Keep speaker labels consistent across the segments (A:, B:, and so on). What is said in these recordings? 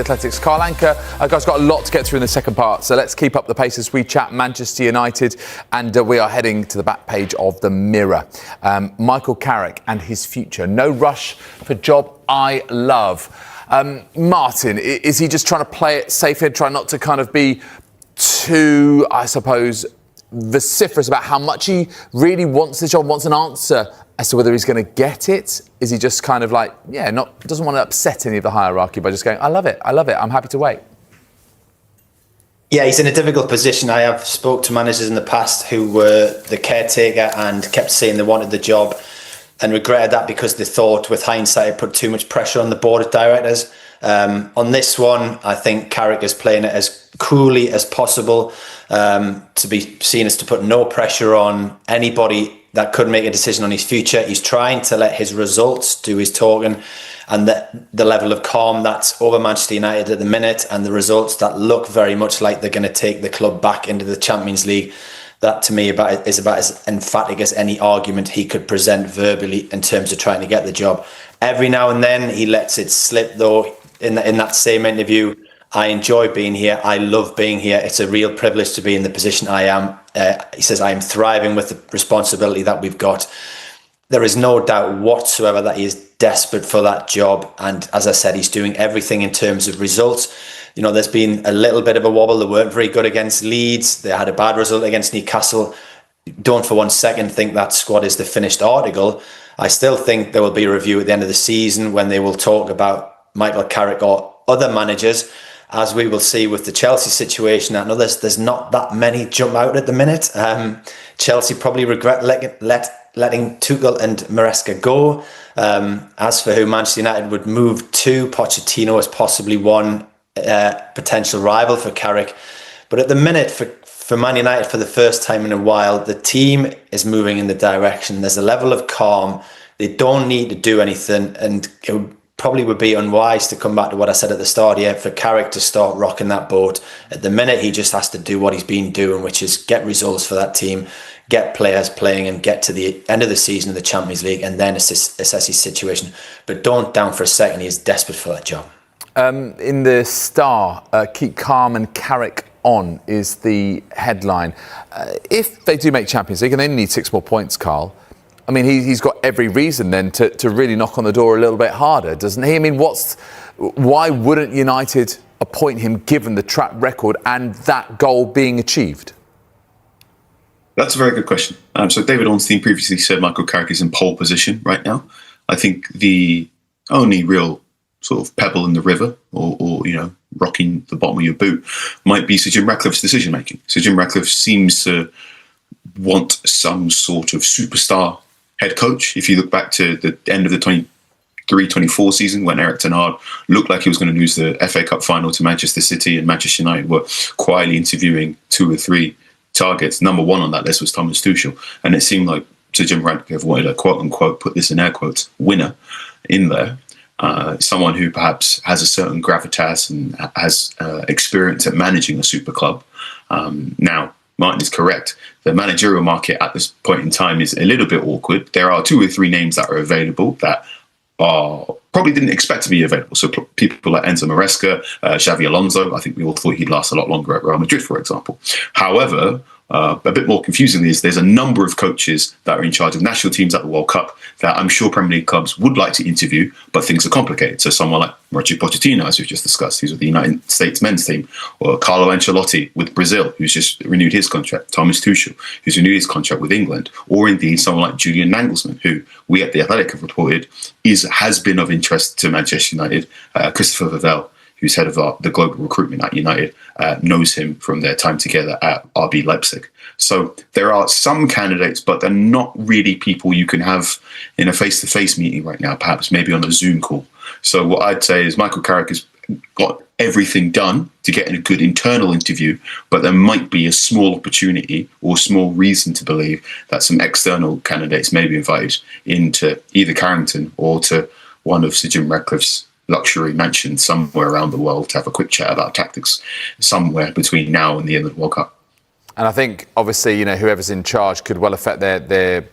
A: Athletics. Carl Anker, guys, got a lot to get through in the second part, so let's keep up the pace as we chat Manchester United, and we are heading to the back page of the Mirror. Michael Carrick and his future. No rush for job I love. Martin, is he just trying to play it safe here, try not to kind of be too, I suppose, vociferous about how much he really wants this job, wants an answer as to whether he's going to get it? Is he just kind of like, doesn't want to upset any of the hierarchy by just going, I love it, I'm happy to wait?
B: Yeah, he's in a difficult position. I have spoke to managers in the past who were the caretaker and kept saying they wanted the job and regretted that because they thought, with hindsight, it put too much pressure on the board of directors. On this one, I think Carrick is playing it as coolly as possible, to be seen as to put no pressure on anybody that could make a decision on his future. He's trying to let his results do his talking, and the level of calm that's over Manchester United at the minute, and the results that look very much like they're going to take the club back into the Champions League. That, to me, is about as emphatic as any argument he could present verbally in terms of trying to get the job. Every now and then he lets it slip, though. In that same interview, I enjoy being here. I love being here. It's a real privilege to be in the position I am. He says, I am thriving with the responsibility that we've got. There is no doubt whatsoever that he is desperate for that job. And as I said, he's doing everything in terms of results. You know, there's been a little bit of a wobble. They weren't very good against Leeds. They had a bad result against Newcastle. Don't for 1 second think that squad is the finished article. I still think there will be a review at the end of the season when they will talk about Michael Carrick or other managers, as we will see with the Chelsea situation. I know there's not that many jump out at the minute. Chelsea probably regret letting Tuchel and Maresca go. As for who Manchester United would move to, Pochettino is possibly one potential rival for Carrick. But at the minute, for Man United, for the first time in a while, the team is moving in the direction. There's a level of calm. They don't need to do anything, and it probably would be unwise to come back to what I said at the start here, for Carrick to start rocking that boat. At the minute, he just has to do what he's been doing, which is get results for that team, get players playing, and get to the end of the season of the Champions League, and then assess his situation. But don't down for a second, he is desperate for that job.
A: In the Star, keep calm and Carrick on is the headline. If they do make Champions League, and they need 6 more points, Carl, I mean, he's got every reason then to really knock on the door a little bit harder, doesn't he? I mean, why wouldn't United appoint him given the track record and that goal being achieved?
C: That's a very good question. So David Ornstein previously said Michael Carrick is in pole position right now. I think the only real sort of pebble in the river or rocking the bottom of your boot might be Sir Jim Ratcliffe's decision making. Sir Jim Ratcliffe seems to want some sort of superstar head coach. If you look back to the end of the 23-24 season, when Eric Ten Hag looked like he was going to lose the FA Cup final to Manchester City, and Manchester United were quietly interviewing 2 or 3 targets. Number one on that list was Thomas Tuchel, and it seemed like Sir Jim Ratcliffe wanted a quote-unquote, put this in air quotes, winner in there. Someone who perhaps has a certain gravitas and has experience at managing a super club. Now, Martin is correct. The managerial market at this point in time is a little bit awkward. There are 2 or 3 names that are available that probably didn't expect to be available. So people like Enzo Maresca, Xavi Alonso, I think we all thought he'd last a lot longer at Real Madrid, for example. However, a bit more confusingly is there's a number of coaches that are in charge of national teams at the World Cup that I'm sure Premier League clubs would like to interview, but things are complicated. So someone like Mauricio Pochettino, as we've just discussed, who's with the United States men's team, or Carlo Ancelotti with Brazil, who's just renewed his contract, Thomas Tuchel, who's renewed his contract with England, or indeed someone like Julian Nagelsmann, who we at The Athletic have reported has been of interest to Manchester United. Christopher Vivell, who's head of the global recruitment at United, knows him from their time together at RB Leipzig. So there are some candidates, but they're not really people you can have in a face-to-face meeting right now, perhaps maybe on a Zoom call. So what I'd say is Michael Carrick has got everything done to get in a good internal interview, but there might be a small opportunity or small reason to believe that some external candidates may be invited into either Carrington or to one of Sir Jim Ratcliffe's luxury mansions somewhere around the world to have a quick chat about tactics somewhere between now and the end of the World Cup.
A: And I think, obviously, whoever's in charge could well affect the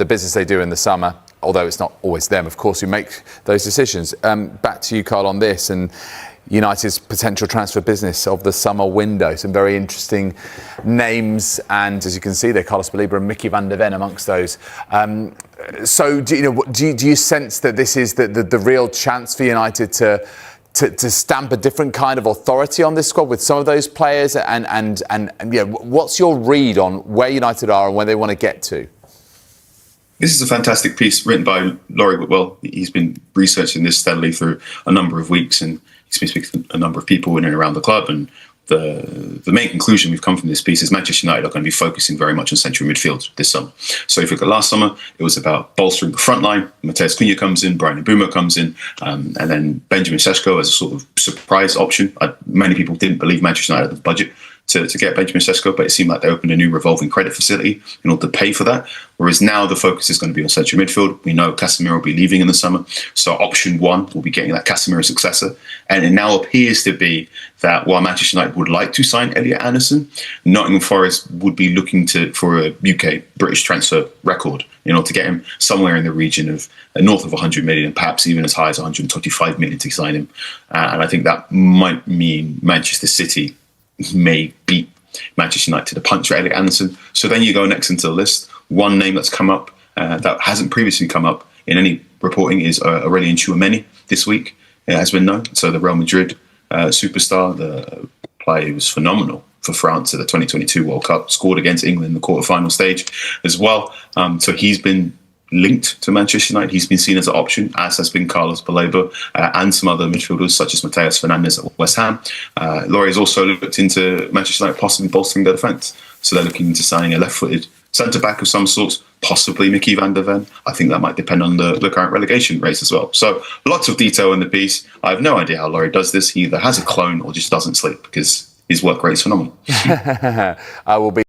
A: business they do in the summer, although it's not always them, of course, who make those decisions. Back to you, Carl, on this. And United's potential transfer business of the summer window. Some very interesting names, and as you can see there, Carlos Baleba and Mickey van der Ven amongst those. So do you sense that this is the real chance for United to stamp a different kind of authority on this squad with some of those players, and yeah, what's your read on where United are and where they want to get to?
C: This is a fantastic piece written by Laurie Whitwell. He's been researching this steadily through a number of weeks, and he's been speaking to a number of people in and around the club. And the main conclusion we've come from this piece is Manchester United are going to be focusing very much on central midfield this summer. So if you look at last summer, it was about bolstering the front line. Mateus Cunha comes in, Brian Mbeumo comes in, and then Benjamin Sesko as a sort of surprise option. Many people didn't believe Manchester United had the budget to get Benjamin Sesko, but it seemed like they opened a new revolving credit facility in order to pay for that. Whereas now the focus is going to be on central midfield. We know Casemiro will be leaving in the summer, so option one will be getting that Casemiro successor. And it now appears to be that while Manchester United would like to sign Elliot Anderson, Nottingham Forest would be looking for a UK British transfer record in order to get him somewhere in the region of north of 100 million, perhaps even as high as 125 million to sign him. And I think that might mean Manchester City may beat Manchester United to the punch for Elliot Anderson. So then you go next into the list. One name that's come up that hasn't previously come up in any reporting is Aurelien Tchouameni this week. It has been known. So the Real Madrid superstar, the player who was phenomenal for France at the 2022 World Cup, scored against England in the quarterfinal stage as well. So he's been linked to Manchester United. He's been seen as an option, as has been Carlos Baleba and some other midfielders such as Mateus Fernandes at West Ham. Laurie has also looked into Manchester United possibly bolstering their defence. So they're looking into signing a left-footed centre-back of some sort, possibly Mickey van der Ven. I think that might depend on the current relegation race as well. So lots of detail in the piece. I have no idea how Laurie does this. He either has a clone or just doesn't sleep, because his work rate is phenomenal.
A: I will be